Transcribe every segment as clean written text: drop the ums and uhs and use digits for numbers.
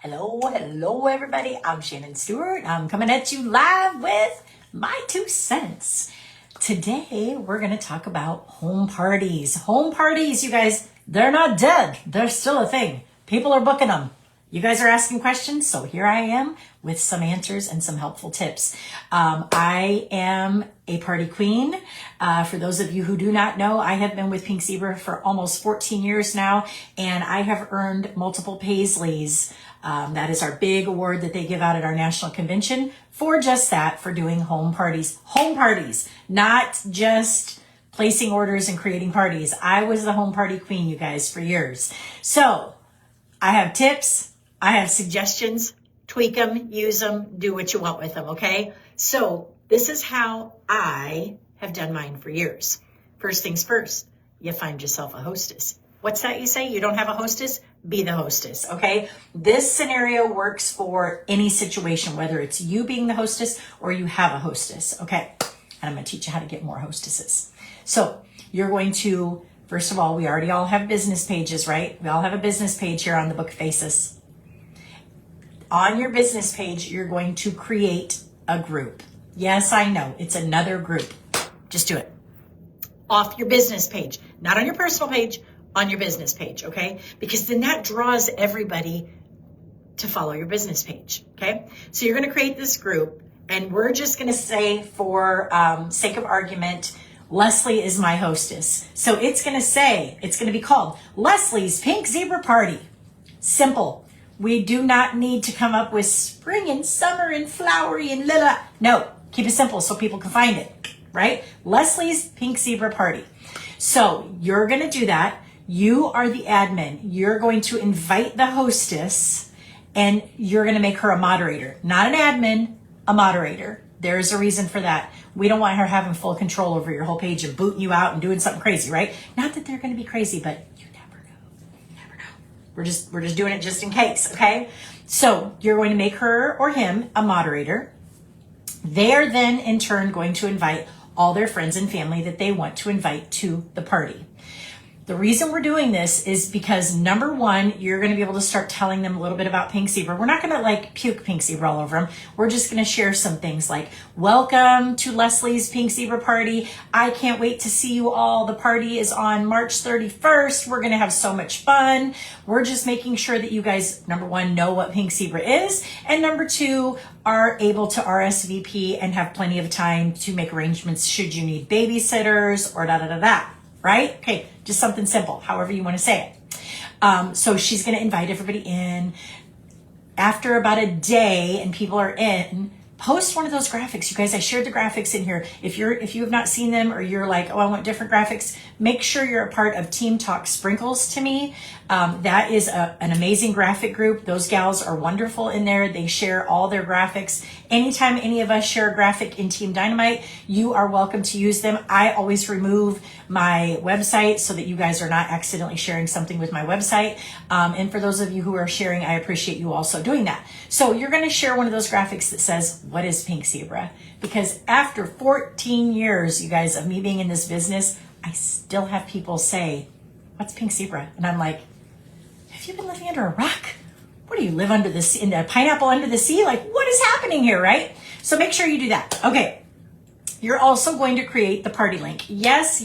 Hello, everybody. I'm Shannon Stewart. I'm coming at you live with my 2 cents. Today, we're going to talk about home parties. Home parties, you guys, they're not dead. They're still a thing. People are booking them. You guys are asking questions, so here I am with some answers and some helpful tips. I am a party queen. For those of you who do not know, I have been with Pink Zebra for almost 14 years now, and I have earned multiple Paisleys. That is our big award that they give out at our national convention for just that, for doing home parties. Home parties, not just placing orders and creating parties. I was the home party queen, you guys, for years. So I have tips. I have suggestions. Tweak them, use them, do what you want with them, okay? So this is how I have done mine for years. First things first, you find yourself a hostess. What's that you say? You don't have a hostess? Be the hostess, okay? This scenario works for any situation, whether it's you being the hostess or you have a hostess, okay? And I'm going to teach you how to get more hostesses. So you're going to, first of all, we already all have business pages, right? We all have a business page here on the Book Faces. On your business page, you're going to create a group. Yes, I know, it's another group. Just do it. Off your business page, not on your personal page, on your business page, okay? Because then that draws everybody to follow your business page, okay? So you're gonna create this group, and we're just gonna say, for sake of argument, Leslie is my hostess. So it's gonna be called Leslie's Pink Zebra Party. Simple. We do not need to come up with spring and summer and flowery and lila. No, keep it simple so people can find it, right? Leslie's Pink Zebra Party. So you're gonna do that. You are the admin. You're going to invite the hostess, and you're going to make her a moderator. Not an admin, a moderator. There's a reason for that. We don't want her having full control over your whole page and booting you out and doing something crazy, right? Not that they're going to be crazy, but you never know. You never know. We're just doing it just in case, okay? So you're going to make her or him a moderator. They are then in turn going to invite all their friends and family that they want to invite to the party. The reason we're doing this is because, number one, you're going to be able to start telling them a little bit about Pink Zebra. We're not going to like puke Pink Zebra all over them. We're just going to share some things like, welcome to Leslie's Pink Zebra Party. I can't wait to see you all. The party is on March 31st. We're going to have so much fun. We're just making sure that you guys, number one, know what Pink Zebra is, and number two, are able to RSVP and have plenty of time to make arrangements should you need babysitters or da-da-da-da. Right? Okay, just something simple, however you want to say it. So she's going to invite everybody in. After about a day and people are in, post one of those graphics. You guys, I shared the graphics in here. If you have not seen them, or you're like, oh, I want different graphics, make sure you're a part of Team Talk Sprinkles to me. That is an amazing graphic group. Those gals are wonderful in there. They share all their graphics. Anytime any of us share a graphic in Team Dynamite, you are welcome to use them. I always remove my website so that you guys are not accidentally sharing something with my website. And for those of you who are sharing, I appreciate you also doing that. So you're going to share one of those graphics that says, what is Pink Zebra? Because after 14 years, you guys, of me being in this business, I still have people say, what's Pink Zebra? And I'm like, have you been living under a rock? What do you live under the sea, in a pineapple under the sea? Like, what is happening here, right? So make sure you do that. Okay. You're also going to create the party link. Yes,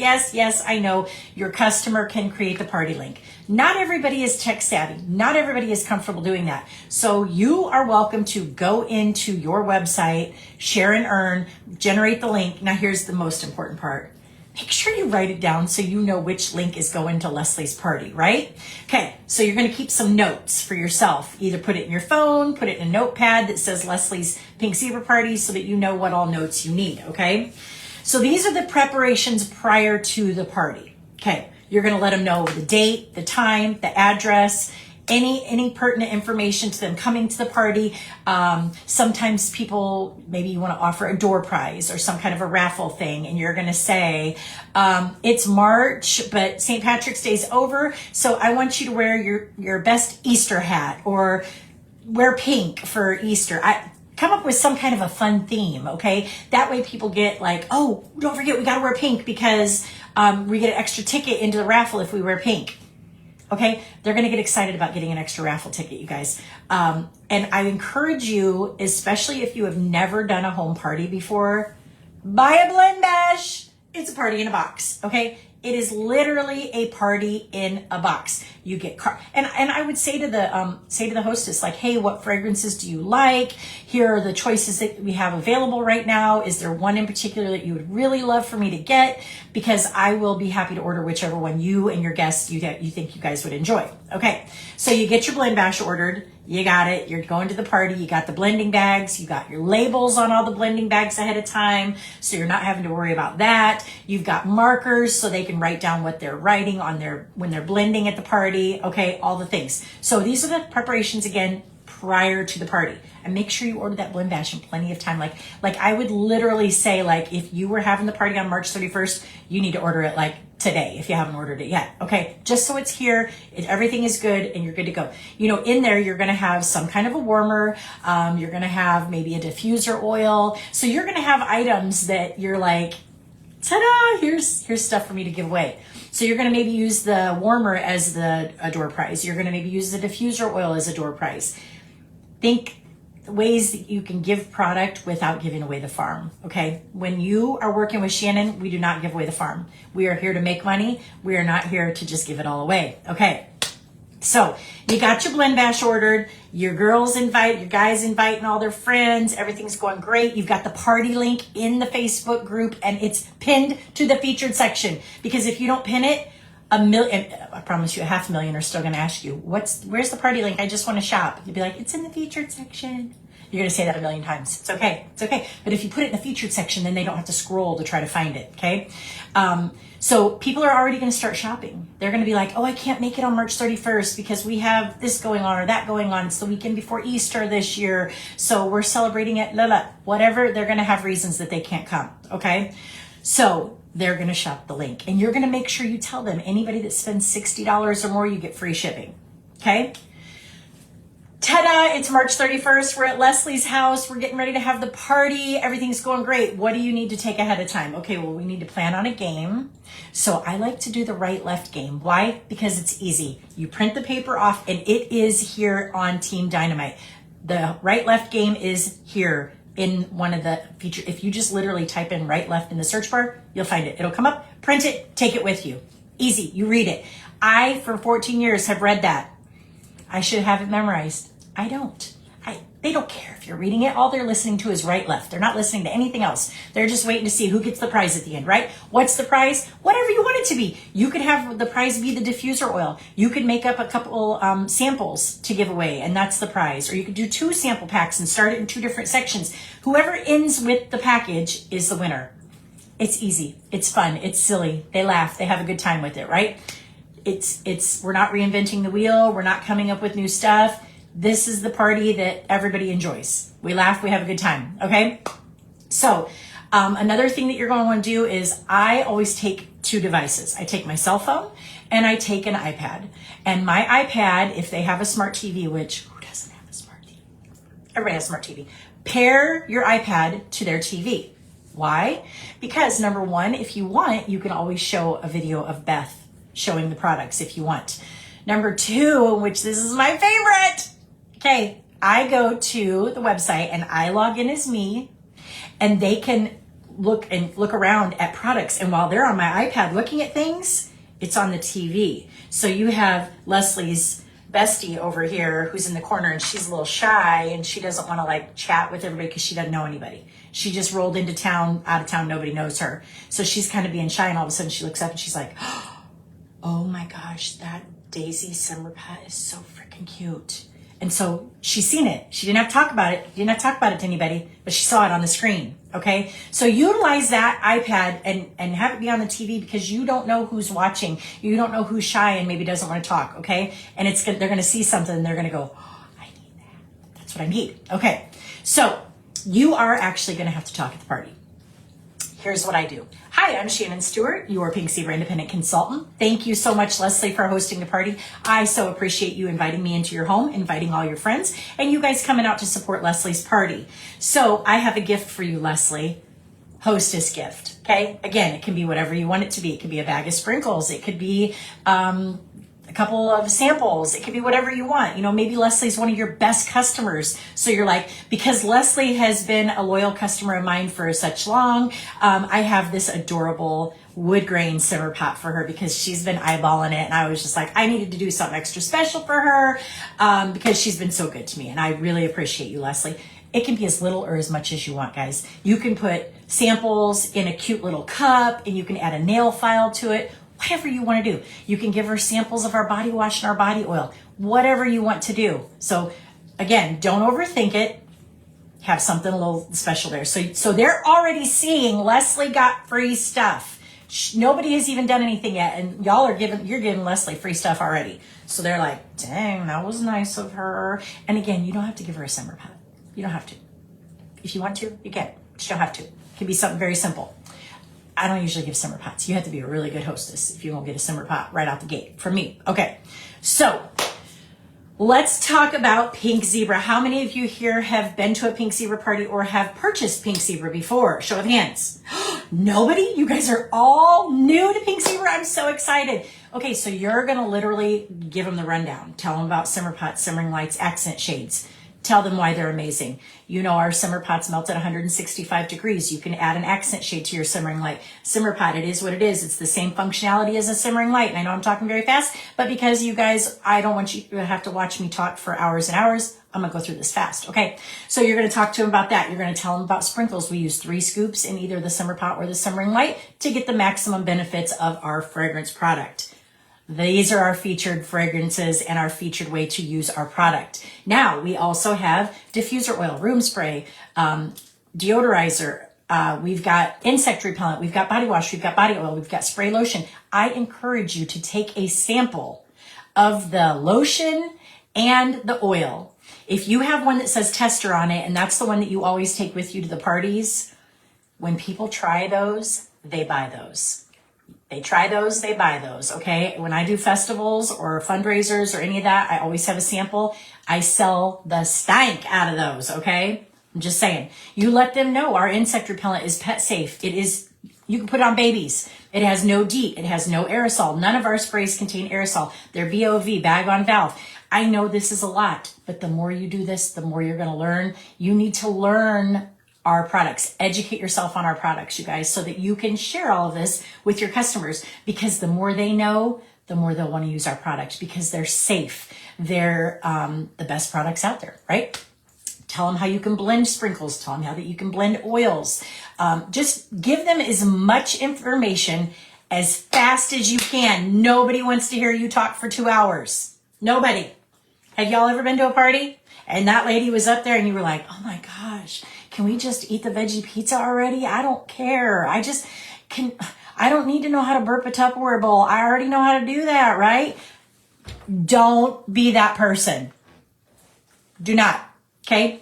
I know your customer can create the party link. Not everybody is tech savvy. Not everybody is comfortable doing that. So you are welcome to go into your website, share and earn, generate the link. Now here's the most important part. Make sure you write it down so you know which link is going to Leslie's party, right? Okay, so you're going to keep some notes for yourself. Either put it in your phone, put it in a notepad that says Leslie's Pink Zebra Party so that you know what all notes you need, okay? So these are the preparations prior to the party. Okay, you're going to let them know the date, the time, the address, any pertinent information to them coming to the party. Sometimes people, maybe you want to offer a door prize or some kind of a raffle thing, and you're going to say, it's March, but St. Patrick's Day's over, so I want you to wear your best Easter hat, or wear pink for Easter. Come up with some kind of a fun theme, okay? That way people get like, oh, don't forget, we got to wear pink because we get an extra ticket into the raffle if we wear pink. Okay, they're going to get excited about getting an extra raffle ticket, you guys. And I encourage you, especially if you have never done a home party before, buy a Blend Bash. It's a party in a box. Okay, it is literally a party in a box. You get and I would say to the hostess, like, hey, what fragrances do you like? Here are the choices that we have available right now. Is there one in particular that you would really love for me to get? Because I will be happy to order whichever one you and your guests you think you guys would enjoy. Okay, so you get your Blend Bash ordered. You got it. You're going to the party. You got the blending bags. You got your labels on all the blending bags ahead of time, so you're not having to worry about that. You've got markers so they can write down what they're writing on when they're blending at the party. Okay, all the things. So these are the preparations again prior to the party. And make sure you order that Blend Bash in plenty of time. Like I would literally say, like, if you were having the party on March 31st, you need to order it like today if you haven't ordered it yet. Okay, just so it's here, everything is good and you're good to go. In there you're going to have some kind of a warmer. You're going to have maybe a diffuser oil. So you're going to have items that you're like, ta-da! Here's stuff for me to give away. So you're going to maybe use the warmer as a door prize. You're going to maybe use the diffuser oil as a door prize. Think ways that you can give product without giving away the farm. Okay, when you are working with Shannon, we do not give away the farm. We are here to make money. We are not here to just give it all away. Okay, so you got your Blend Bash ordered. Your girls invite, your guys inviting all their friends. Everything's going great. You've got the party link in the Facebook group and it's pinned to the featured section, because if you don't pin it, I promise you 500,000 are still going to ask you, where's the party link? I just want to shop. You'll be like, it's in the featured section. You're going to say that 1,000,000 times. It's okay. It's okay. But if you put it in the featured section, then they don't have to scroll to try to find it. Okay. So people are already going to start shopping. They're going to be like, oh, I can't make it on March 31st because we have this going on or that going on. It's the weekend before Easter this year. So we're celebrating it. Whatever. They're going to have reasons that they can't come. Okay. So they're going to shop the link, and you're going to make sure you tell them anybody that spends $60 or more, you get free shipping. Okay. Ta-da, it's March 31st. We're at Leslie's house. We're getting ready to have the party. Everything's going great. What do you need to take ahead of time? Okay, well, we need to plan on a game. So I like to do the right-left game. Why? Because it's easy. You print the paper off, and it is here on Team Dynamite. The right-left game is here in one of the feature. If you just literally type in right-left in the search bar, you'll find it. It'll come up, print it, take it with you. Easy, you read it. I, for 14 years, have read that. I should have it memorized. I don't. They don't care if you're reading it. All they're listening to is right, left. They're not listening to anything else. They're just waiting to see who gets the prize at the end, right? What's the prize? Whatever you want it to be. You could have the prize be the diffuser oil. You could make up a couple samples to give away, and that's the prize. Or you could do 2 sample packs and start it in 2 different sections. Whoever ends with the package is the winner. It's easy. It's fun. It's silly. They laugh. They have a good time with it, right? We're not reinventing the wheel. We're not coming up with new stuff. This is the party that everybody enjoys. We laugh, we have a good time, okay? So another thing that you're going to want to do is I always take 2 devices. I take my cell phone and I take an iPad. And my iPad, if they have a smart TV, which who doesn't have a smart TV? Everybody has a smart TV. Pair your iPad to their TV. Why? Because number 1, if you want, you can always show a video of Beth showing the products if you want. Number 2, which this is my favorite. Okay, I go to the website and I log in as me, and they can look around at products. And while they're on my iPad looking at things, it's on the TV. So you have Leslie's bestie over here who's in the corner, and she's a little shy and she doesn't want to chat with everybody because she doesn't know anybody. She just rolled into town, out of town, nobody knows her. So she's kind of being shy, and all of a sudden she looks up and she's like, oh my gosh, that Daisy Summer Pet is so freaking cute. And so she's seen it. She didn't have to talk about it. Didn't have to talk about it to anybody, but she saw it on the screen. Okay. So utilize that iPad and have it be on the TV, because you don't know who's watching. You don't know who's shy and maybe doesn't want to talk. Okay. And they're going to see something and they're going to go, oh, I need that. That's what I need. Okay. So you are actually going to have to talk at the party. Here's what I do. Hi, I'm Shannon Stewart, your Pink Zebra Independent Consultant. Thank you so much, Leslie, for hosting the party. I so appreciate you inviting me into your home, inviting all your friends, and you guys coming out to support Leslie's party. So I have a gift for you, Leslie. Hostess gift, okay? Again, it can be whatever you want it to be. It could be a bag of sprinkles. It could be a couple of samples. It could be whatever you want. You know, maybe Leslie's one of your best customers. So you're like, because Leslie has been a loyal customer of mine for such long, I have this adorable wood grain simmer pot for her because she's been eyeballing it. And I was just like, I needed to do something extra special for her because she's been so good to me. And I really appreciate you, Leslie. It can be as little or as much as you want, guys. You can put samples in a cute little cup and you can add a nail file to it. Whatever you want to do. You can give her samples of our body wash and our body oil. Whatever you want to do. So again, don't overthink it. Have something a little special there. So they're already seeing Leslie got free stuff. Nobody has even done anything yet, and you're giving Leslie free stuff already. So they're like, dang, that was nice of her. And again, you don't have to give her a simmer pot. You don't have to. If you want to, you can. But you don't have to. It can be something very simple. I don't usually give simmer pots. You have to be a really good hostess if you won't get a simmer pot right out the gate from me. Okay, so let's talk about Pink Zebra. How many of you here have been to a Pink Zebra party or have purchased Pink Zebra before? Show of hands. Nobody? You guys are all new to Pink Zebra. I'm so excited. Okay, so you're going to literally give them the rundown. Tell them about simmer pots, simmering lights, accent shades. Tell them why they're amazing. You know, our simmer pots melt at 165 degrees. You can add an accent shade to your simmering light. Simmer pot, it is what it is. It's the same functionality as a simmering light. And I know I'm talking very fast, but because you guys, I don't want you to have to watch me talk for hours and hours, I'm going to go through this fast. Okay. So you're going to talk to them about that. You're going to tell them about sprinkles. We use 3 scoops in either the simmer pot or the simmering light to get the maximum benefits of our fragrance product. These are our featured fragrances and our featured way to use our product. Now, we also have diffuser oil, room spray, deodorizer. We've got insect repellent. We've got body wash. We've got body oil. We've got spray lotion. I encourage you to take a sample of the lotion and the oil. If you have one that says tester on it, and that's the one that you always take with you to the parties, when people try those, they buy those. They try those, they buy those, okay? When I do festivals or fundraisers or any of that, I always have a sample. I sell the stank out of those, okay? I'm just saying. You let them know our insect repellent is pet safe. It is, you can put it on babies. It has no DEET. It has no aerosol. None of our sprays contain aerosol. They're BOV, bag on valve. I know this is a lot, but the more you do this, the more you're going to learn. You need to learn our products. Educate yourself on our products, you guys, so that you can share all of this with your customers, because the more they know, the more they'll want to use our product because they're safe. They're the best products out there, right? Tell them how you can blend sprinkles. Tell them how that you can blend oils. Just give them as much information as fast as you can. Nobody wants to hear you talk for 2 hours. Nobody. Have y'all ever been to a party and that lady was up there and you were like, oh my gosh, can we just eat the veggie pizza already? I don't care. I don't need to know how to burp a Tupperware bowl. I already know how to do that, right? Don't be that person. Do not. Okay?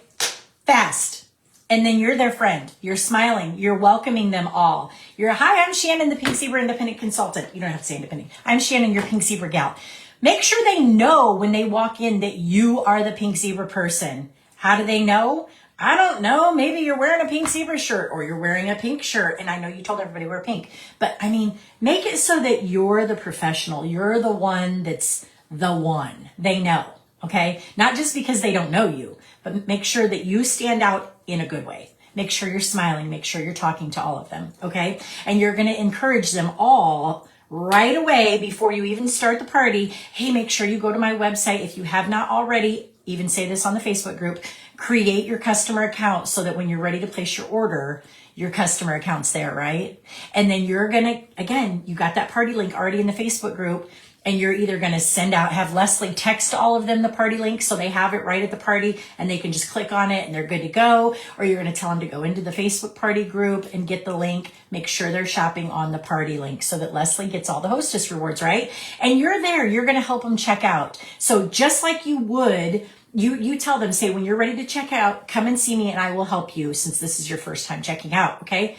Fast. And then you're their friend. You're smiling. You're welcoming them all. Hi, I'm Shannon, the Pink Zebra Independent Consultant. You don't have to say independent. I'm Shannon, your Pink Zebra gal. Make sure they know when they walk in that you are the Pink Zebra person. How do they know? I don't know. Maybe you're wearing a Pink Zebra shirt or you're wearing a pink shirt. And I know you told everybody to wear pink. But I mean, make it so that you're the professional. You're the one that's the one. They know. Okay? Not just because they don't know you, but make sure that you stand out in a good way. Make sure you're smiling. Make sure you're talking to all of them. Okay? And you're going to encourage them all right away before you even start the party. Hey, make sure you go to my website if you have not already. Even say this on the Facebook group. Create your customer account so that when you're ready to place your order, your customer account's there, right? And then you're going to, again, you got that party link already in the Facebook group, and you're either going to have Leslie text all of them the party link so they have it right at the party and they can just click on it and they're good to go, or you're going to tell them to go into the Facebook party group and get the link, make sure they're shopping on the party link so that Leslie gets all the hostess rewards, right? And you're there, you're going to help them check out. So just like you would, you tell them, say, when you're ready to check out, come and see me and I will help you since this is your first time checking out, okay?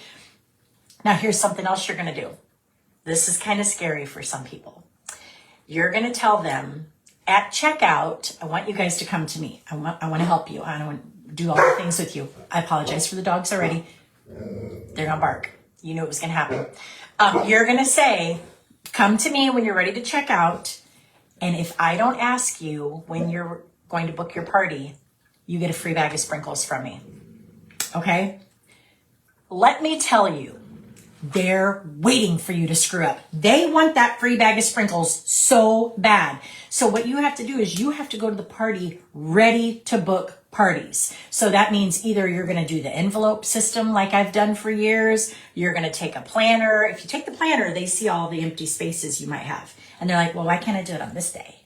Now here's something else you're going to do. This is kind of scary for some people. You're going to tell them at checkout, I want you guys to come to me. I want to help you. I want to do all the things with you. I apologize for the dogs already. They're going to bark. You knew it was going to happen. You're going to say, come to me when you're ready to check out. And if I don't ask you when you're going to book your party, you get a free bag of sprinkles from me. Okay? Let me tell you, they're waiting for you to screw up. They want that free bag of sprinkles so bad. So what you have to do is you have to go to the party ready to book parties. So that means either you're going to do the envelope system like I've done for years. You're going to take a planner. If you take the planner, they see all the empty spaces you might have. And they're like, well, why can't I do it on this day?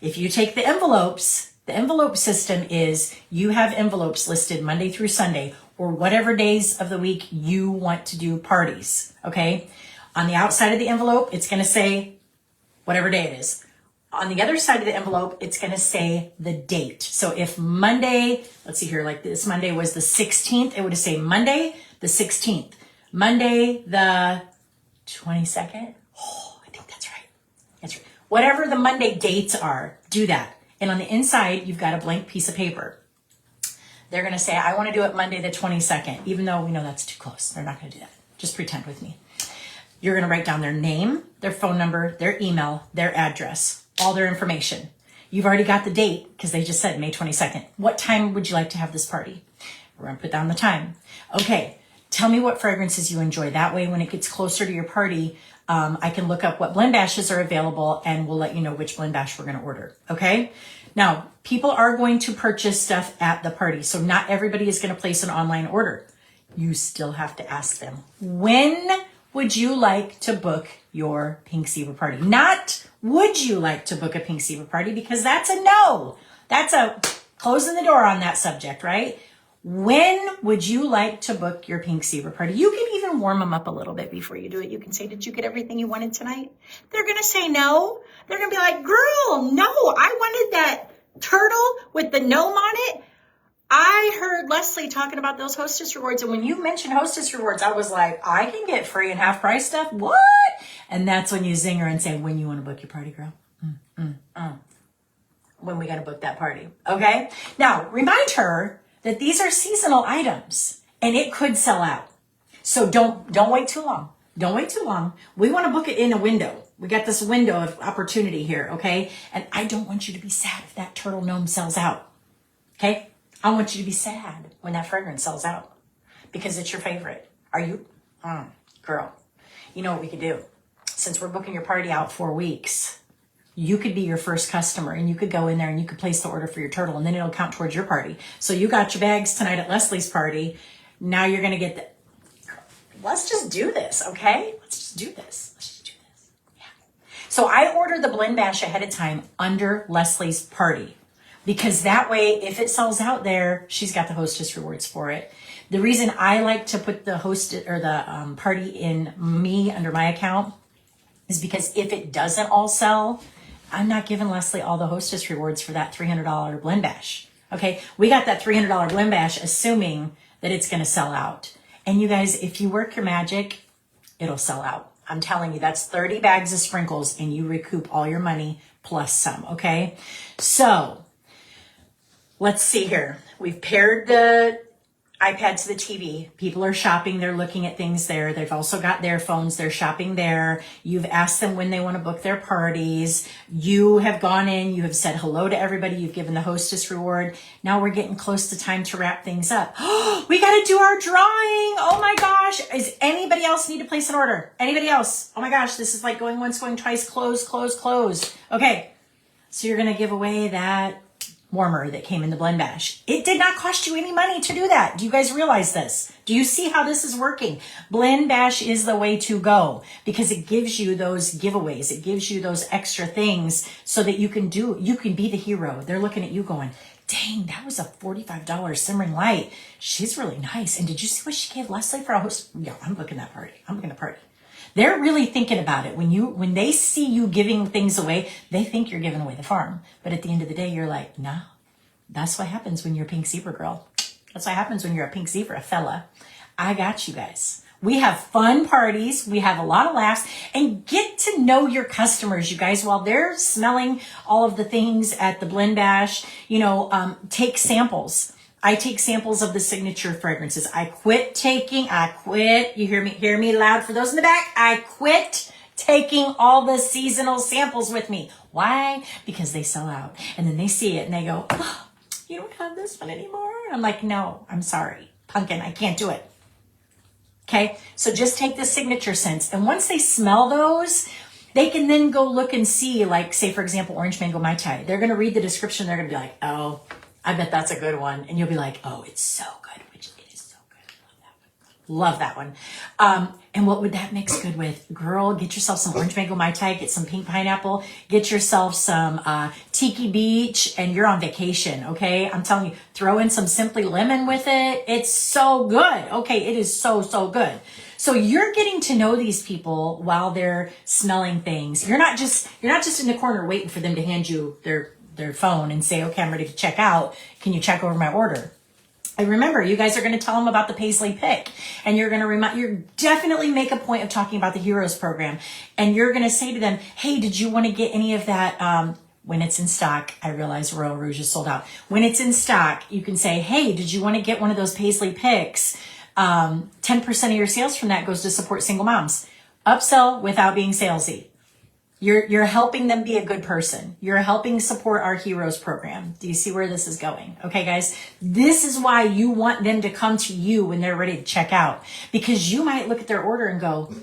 If you take the envelopes, the envelope system is you have envelopes listed Monday through Sunday or whatever days of the week you want to do parties, okay? On the outside of the envelope, it's going to say whatever day it is. On the other side of the envelope, it's going to say the date. So if Monday, let's see here, like this Monday was the 16th, it would say Monday the 16th. Monday the 22nd. Oh, I think that's right. That's right. Whatever the Monday dates are, do that. And on the inside, you've got a blank piece of paper. They're going to say, I want to do it Monday the 22nd, even though we know that's too close. They're not going to do that. Just pretend with me. You're going to write down their name, their phone number, their email, their address, all their information. You've already got the date because they just said May 22nd. What time would you like to have this party? We're going to put down the time. Okay, tell me what fragrances you enjoy. That way, when it gets closer to your party, I can look up what blend bashes are available and we'll let you know which blend bash we're going to order. Okay? Now, people are going to purchase stuff at the party. So not everybody is going to place an online order. You still have to ask them, when would you like to book your Pink Zebra party? Not would you like to book a Pink Zebra party, because that's a no. That's a closing the door on that subject, right? When would you like to book your Pink Zebra party? You can even warm them up a little bit before you do it. You can say, did you get everything you wanted tonight? They're going to say no. They're going to be like, girl, no, I wanted that turtle with the gnome on it. I heard Leslie talking about those Hostess rewards. And when you mentioned Hostess rewards, I was like, I can get free and half price stuff. What? And that's when you zing her and say, when you want to book your party, girl? When we got to book that party. Okay. Now remind her that these are seasonal items and it could sell out. So don't wait too long. Don't wait too long. We want to book it in a window. We got this window of opportunity here. Okay. And I don't want you to be sad if that turtle gnome sells out. Okay. I want you to be sad when that fragrance sells out because it's your favorite. Are you? Girl, you know what we could do? Since we're booking your party out 4 weeks, you could be your first customer and you could go in there and you could place the order for your turtle and then it'll count towards your party. So you got your bags tonight at Leslie's party. Now you're going to get the... Let's just do this, okay? Let's just do this. Let's just do this. Yeah. So I ordered the blend bash ahead of time under Leslie's party. Because that way, if it sells out there, she's got the Hostess rewards for it. The reason I like to put the host or the party in me under my account is because if it doesn't all sell, I'm not giving Leslie all the Hostess rewards for that $300 blend bash. Okay, we got that $300 blend bash assuming that it's going to sell out. And you guys, if you work your magic, it'll sell out. I'm telling you, that's 30 bags of sprinkles and you recoup all your money plus some. Okay, so let's see here. We've paired the iPad to the TV. People are shopping. They're looking at things there. They've also got their phones. They're shopping there. You've asked them when they want to book their parties. You have gone in. You have said hello to everybody. You've given the Hostess reward. Now we're getting close to time to wrap things up. We got to do our drawing. Oh my gosh. Is anybody else need to place an order? Anybody else? Oh my gosh. This is like going once, going twice. Close, close, close. Okay. So you're going to give away that warmer that came in the blend bash. It did not cost you any money to do that. Do you guys realize this? Do you see how this is working? Blend bash is the way to go because it gives you those giveaways. It gives you those extra things so that you can be the hero. They're looking at you going, dang, that was a $45 simmering light. She's really nice. And did you see what she gave Leslie for a host? Yeah, I'm booking that party. I'm booking the party. They're really thinking about it. When they see you giving things away, they think you're giving away the farm. But at the end of the day, you're like, no, that's what happens when you're a Pink Zebra girl. That's what happens when you're a Pink Zebra fella. I got you guys. We have fun parties. We have a lot of laughs and get to know your customers, you guys, while they're smelling all of the things at the blend bash, take samples. I take samples of the signature fragrances. You hear me loud for those in the back. I quit taking all the seasonal samples with me. Why? Because they sell out. And then they see it and they go, oh, you don't have this one anymore? I'm like, no, I'm sorry. Pumpkin, I can't do it. Okay, so just take the signature scents. And once they smell those, they can then go look and see, like, say, for example, Orange Mango Mai Tai. They're going to read the description. They're going to be like, oh, I bet that's a good one. And you'll be like, oh, it's so good, which it is so good. Love that one. And what would that mix good with? Girl, get yourself some Orange Mango Mai Tai, get some pink pineapple, get yourself some Tiki Beach, and you're on vacation, okay? I'm telling you, throw in some Simply Lemon with it. It's so good. Okay, it is so, so good. So you're getting to know these people while they're smelling things. You're not just in the corner waiting for them to hand you their phone and say, okay, I'm ready to check out. Can you check over my order? And remember, you guys are going to tell them about the Paisley Pick, and you're going to you're definitely make a point of talking about the Heroes program, and you're going to say to them, hey, did you want to get any of that? When it's in stock, I realize Royal Rouge is sold out. When it's in stock, you can say, hey, did you want to get one of those Paisley Picks? 10% of your sales from that goes to support single moms. Upsell without being salesy. You're helping them be a good person. You're helping support our Heroes program. Do you see where this is going? Okay, guys, this is why you want them to come to you when they're ready to check out, because you might look at their order and go,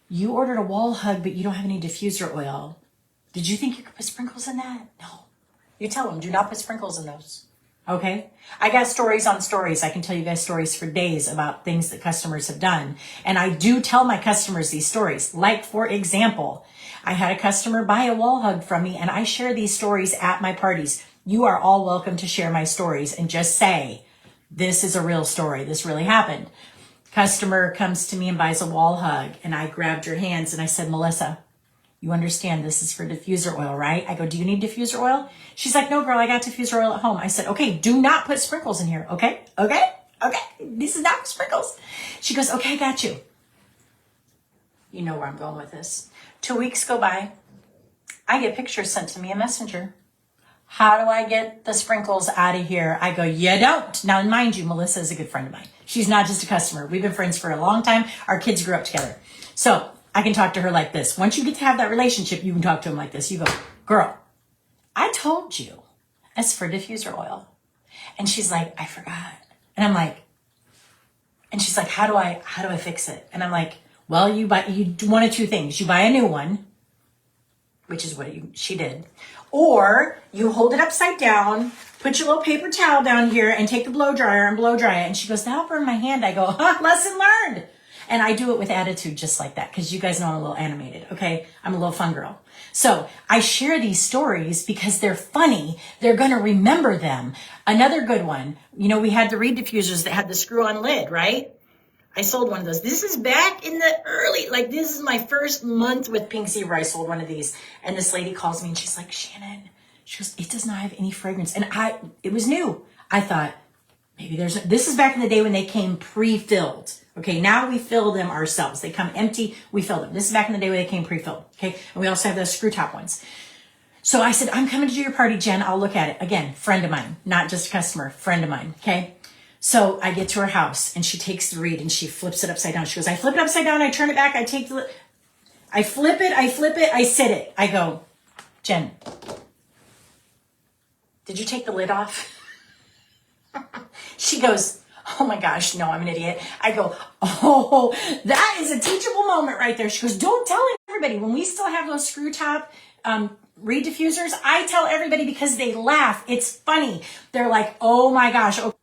you ordered a wall hug, but you don't have any diffuser oil. Did you think you could put sprinkles in that? No. You tell them, do not put sprinkles in those. Okay. I got stories on stories. I can tell you guys stories for days about things that customers have done. And I do tell my customers these stories. Like, for example, I had a customer buy a wall hug from me, and I share these stories at my parties. You are all welcome to share my stories and just say, this is a real story. This really happened. Customer comes to me and buys a wall hug, and I grabbed her hands and I said, Melissa, you understand this is for diffuser oil, right? I go, do you need diffuser oil? She's like, no, girl, I got diffuser oil at home. I said, okay, do not put sprinkles in here. Okay. This is not sprinkles. She goes, okay, I got you. You know where I'm going with this. 2 weeks go by. I get pictures sent to me in Messenger. How do I get the sprinkles out of here? I go, you don't. Now, mind you, Melissa is a good friend of mine. She's not just a customer. We've been friends for a long time. Our kids grew up together. So I can talk to her like this. Once you get to have that relationship, you can talk to him like this. You go, girl, I told you it's for diffuser oil. And she's like, I forgot. And I'm like, and she's like, how do I fix it? And I'm like, well, you do one of two things. You buy a new one, which is what she did, or you hold it upside down, put your little paper towel down here, and take the blow dryer and blow dry it. And she goes, that'll burn my hand. I go, lesson learned. And I do it with attitude just like that, because you guys know I'm a little animated, okay? I'm a little fun girl. So I share these stories because they're funny. They're going to remember them. Another good one, we had the reed diffusers that had the screw-on lid, right? I sold one of those. This is back in the this is my first month with Pink Zebra. I sold one of these. And this lady calls me and she's like, Shannon, she goes, it does not have any fragrance. And it was new. I thought, maybe this is back in the day when they came pre-filled. Okay, now we fill them ourselves. They come empty, we fill them. This is back in the day when they came pre-filled. Okay, and we also have those screw top ones. So I said, I'm coming to your party, Jen. I'll look at it. Again, friend of mine, not just a customer, friend of mine. Okay. So I get to her house and she takes the reed and she flips it upside down. She goes, I flip it upside down. I turn it back. I flip it. I sit it. I go, Jen, did you take the lid off? She goes, oh my gosh, no, I'm an idiot. I go, oh, that is a teachable moment right there. She goes, don't tell everybody. When we still have those screw top reed diffusers, I tell everybody because they laugh. It's funny. They're like, oh my gosh. Oh,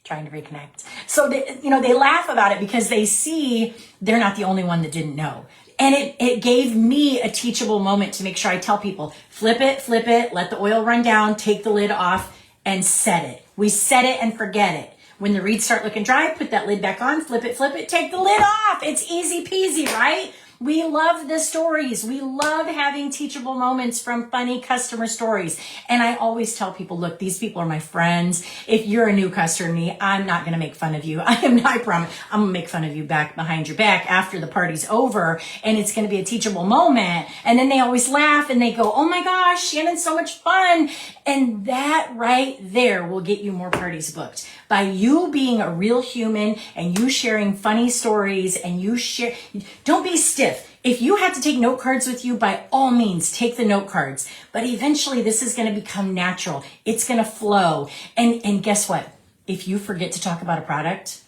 trying to reconnect. So they laugh about it because they see they're not the only one that didn't know. And it gave me a teachable moment to make sure I tell people, flip it, let the oil run down, take the lid off and set it. We set it and forget it. When the reeds start looking dry, put that lid back on, flip it, take the lid off. It's easy peasy, right? We love the stories. We love having teachable moments from funny customer stories. And I always tell people, look, these people are my friends. If you're a new customer to me, I'm not going to make fun of you. I promise. I'm going to make fun of you back behind your back after the party's over. And it's going to be a teachable moment. And then they always laugh and they go, oh my gosh, Shannon's so much fun. And that right there will get you more parties booked. By you being a real human and you sharing funny stories and don't be stiff. If you have to take note cards with you, by all means, take the note cards. But eventually this is going to become natural. It's going to flow. And guess what? If you forget to talk about a product,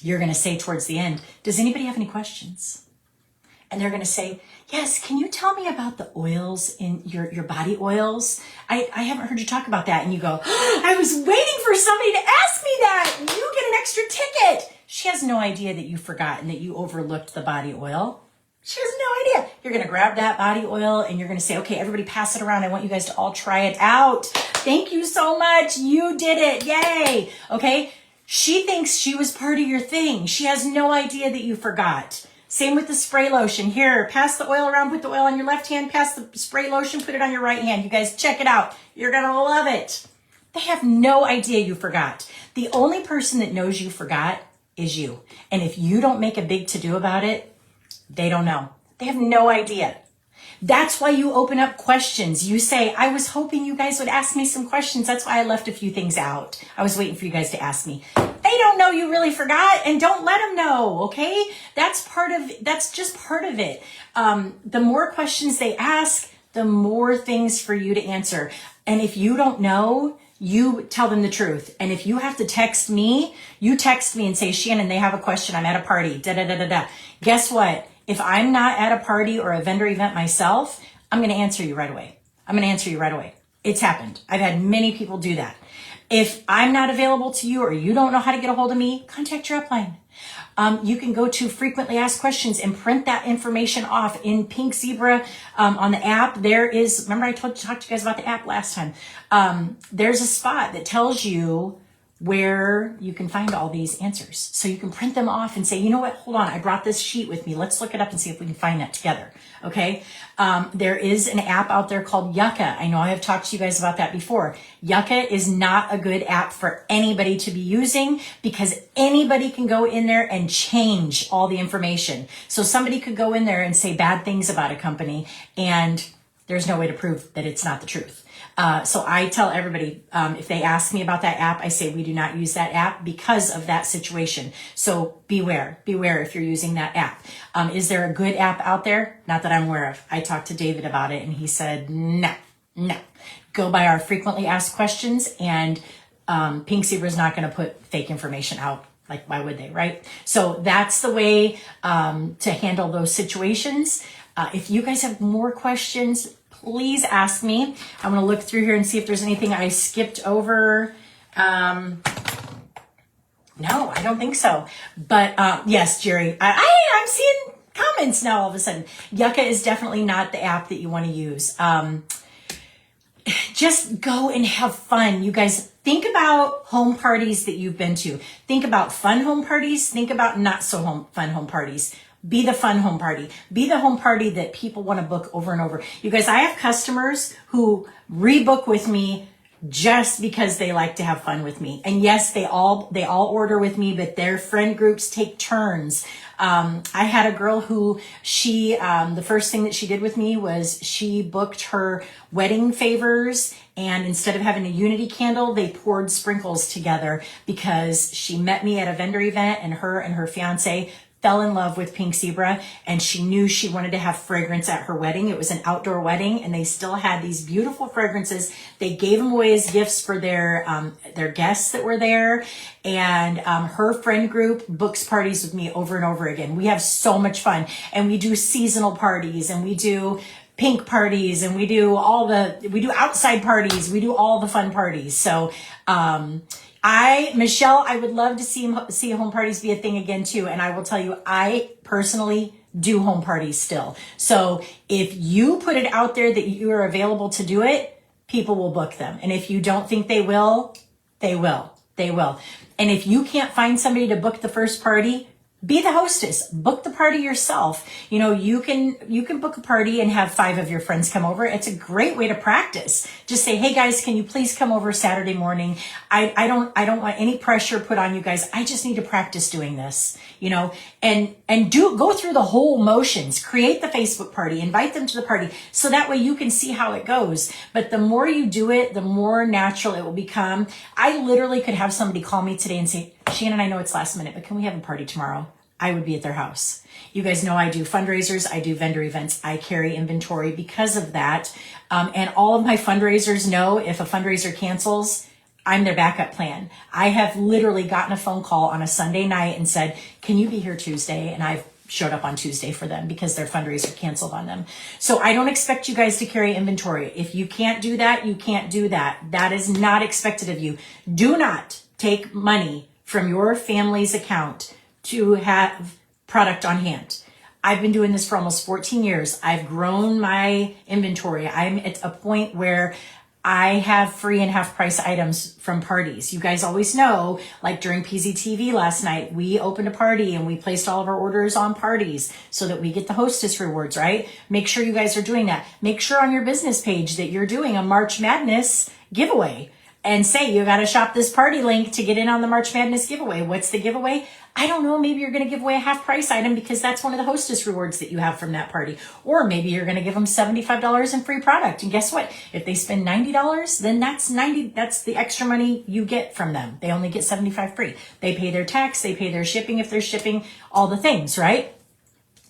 you're going to say towards the end, does anybody have any questions? And they're going to say, yes, can you tell me about the oils in your body oils? I haven't heard you talk about that. And you go, oh, I was waiting for somebody to ask me that. You get an extra ticket. She has no idea that you forgot and that you overlooked the body oil. She has no idea. You're going to grab that body oil and you're going to say, okay, everybody pass it around. I want you guys to all try it out. Thank you so much. You did it. Yay. Okay. She thinks she was part of your thing. She has no idea that you forgot. Same with the spray lotion. Here, pass the oil around, put the oil on your left hand, pass the spray lotion, put it on your right hand. You guys check it out. You're going to love it. They have no idea you forgot. The only person that knows you forgot is you. And if you don't make a big to-do about it, they don't know. They have no idea. That's why you open up questions. You say, I was hoping you guys would ask me some questions. That's why I left a few things out. I was waiting for you guys to ask me. They don't know you really forgot, and don't let them know, okay? That's just part of it. The more questions they ask, the more things for you to answer. And if you don't know, you tell them the truth. And if you have to text me, you text me and say, Shannon, they have a question. I'm at a party. Da-da-da-da-da. Guess what? If I'm not at a party or a vendor event myself, I'm going to answer you right away. I'm going to answer you right away. It's happened. I've had many people do that. If I'm not available to you or you don't know how to get a hold of me, contact your upline. You can go to frequently asked questions and print that information off in Pink Zebra on the app. There is, remember I talked to you guys about the app last time. There's a spot that tells you where you can find all these answers. So you can print them off and say, you know what, hold on, I brought this sheet with me. Let's look it up and see if we can find that together. Okay. There is an app out there called Yucca. I know I have talked to you guys about that before. Yucca is not a good app for anybody to be using because anybody can go in there and change all the information. So somebody could go in there and say bad things about a company and there's no way to prove that it's not the truth. So I tell everybody, if they ask me about that app, I say we do not use that app because of that situation. So beware if you're using that app. Is there a good app out there? Not that I'm aware of. I talked to David about it and he said, no. Go by our frequently asked questions and Pink Zebra is not going to put fake information out. Like, why would they, right? So that's the way to handle those situations. If you guys have more questions, please ask me. I'm going to look through here and see if there's anything I skipped over. No, I don't think so. But yes, Jerry, I'm seeing comments now all of a sudden. Yucca is definitely not the app that you want to use. Just go and have fun. You guys, think about home parties that you've been to. Think about fun home parties. Think about not so fun home parties. Be the fun home party. Be the home party that people want to book over and over. You guys, I have customers who rebook with me just because they like to have fun with me. And yes, they all order with me, but their friend groups take turns. I had a girl who the first thing that she did with me was she booked her wedding favors, and instead of having a unity candle, they poured sprinkles together because she met me at a vendor event and her fiance fell in love with Pink Zebra and she knew she wanted to have fragrance at her wedding. It was an outdoor wedding and they still had these beautiful fragrances. They gave them away as gifts for their guests that were there. And her friend group books parties with me over and over again. We have so much fun and we do seasonal parties and we do pink parties and we do outside parties. We do all the fun parties. So, Michelle, I would love to see home parties be a thing again too. And I will tell you, I personally do home parties still. So if you put it out there that you are available to do it, people will book them. And if you don't think they will, they will. They will. And if you can't find somebody to book the first party, be the hostess. Book the party yourself. You know, you can book a party and have 5 of your friends come over. It's a great way to practice. Just say, hey guys, can you please come over Saturday morning? I don't want any pressure put on you guys. I just need to practice doing this, you know, and go through the whole motions, create the Facebook party, invite them to the party. So that way you can see how it goes. But the more you do it, the more natural it will become. I literally could have somebody call me today and say, Shannon, I know it's last minute, but can we have a party tomorrow? I would be at their house. You guys know I do fundraisers, I do vendor events, I carry inventory because of that. And all of my fundraisers know if a fundraiser cancels, I'm their backup plan. I have literally gotten a phone call on a Sunday night and said, can you be here Tuesday? And I've showed up on Tuesday for them because their fundraiser canceled on them. So I don't expect you guys to carry inventory. If you can't do that, you can't do that. That is not expected of you. Do not take money from your family's account to have product on hand. I've been doing this for almost 14 years. I've grown my inventory. I'm at a point where I have free and half price items from parties. You guys always know, like during PZTV last night, we opened a party and we placed all of our orders on parties so that we get the hostess rewards, right? Make sure you guys are doing that. Make sure on your business page that you're doing a March Madness giveaway and say you got to shop this party link to get in on the March Madness giveaway. What's the giveaway? I don't know. Maybe you're going to give away a half price item because that's one of the hostess rewards that you have from that party. Or maybe you're going to give them $75 in free product. And guess what? If they spend $90, then that's the extra money you get from them. They only get $75 free. They pay their tax, they pay their shipping if they're shipping, all the things, right?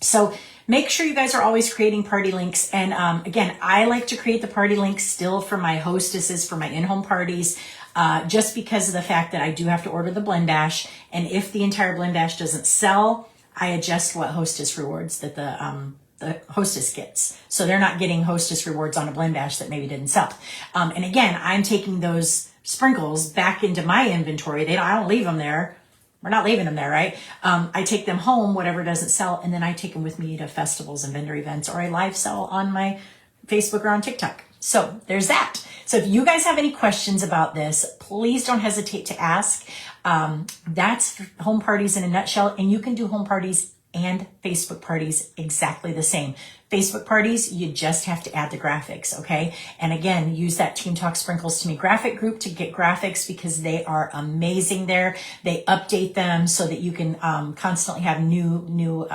So make sure you guys are always creating party links. And again, I like to create the party links still for my hostesses, for my in-home parties, just because of the fact that I do have to order the blend dash. And if the entire blend dash doesn't sell, I adjust what hostess rewards that the hostess gets. So they're not getting hostess rewards on a blend dash that maybe didn't sell. And again, I'm taking those sprinkles back into my inventory. I don't leave them there. We're not leaving them there, right? I take them home, whatever doesn't sell, and then I take them with me to festivals and vendor events, or I live sell on my Facebook or on TikTok. So there's that. So if you guys have any questions about this, please don't hesitate to ask. That's home parties in a nutshell, and you can do home parties and Facebook parties exactly the same. Facebook parties, you just have to add the graphics, okay? And again, use that Team Talk Sprinkles to Me graphic group to get graphics because they are amazing there. They update them so that you can constantly have new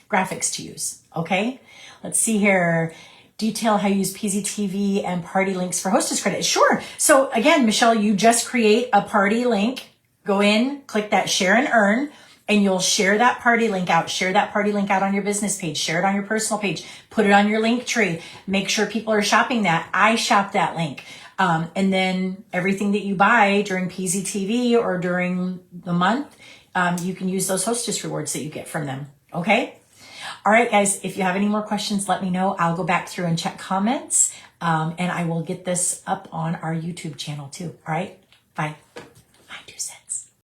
graphics to use, okay? Let's see here. Detail how you use PZTV and party links for hostess credit. Sure. So again, Michelle, you just create a party link. Go in, click that share and earn, and you'll share that party link out. Share that party link out on your business page. Share it on your personal page. Put it on your link tree. Make sure people are shopping that. I shop that link. And then everything that you buy during PZTV or during the month, you can use those hostess rewards that you get from them. Okay? All right, guys, if you have any more questions, let me know. I'll go back through and check comments, and I will get this up on our YouTube channel too. All right? Bye.